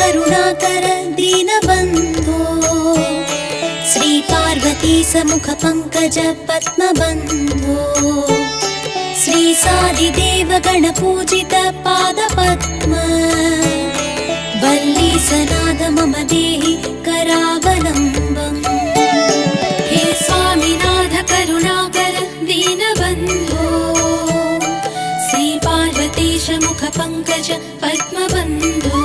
करुणाकर दीनबन्धो श्री पार्वती समुख पंकज पद्मबन्धो श्री सादिदेव गणपूजित पादपद्म वल्ली सनाद मम देहि करावलम्बम्। हे स्वामिनाथ करुणाकर दीनबन्धो श्री पार्वतीश मुख पंकज पद्मबन्धो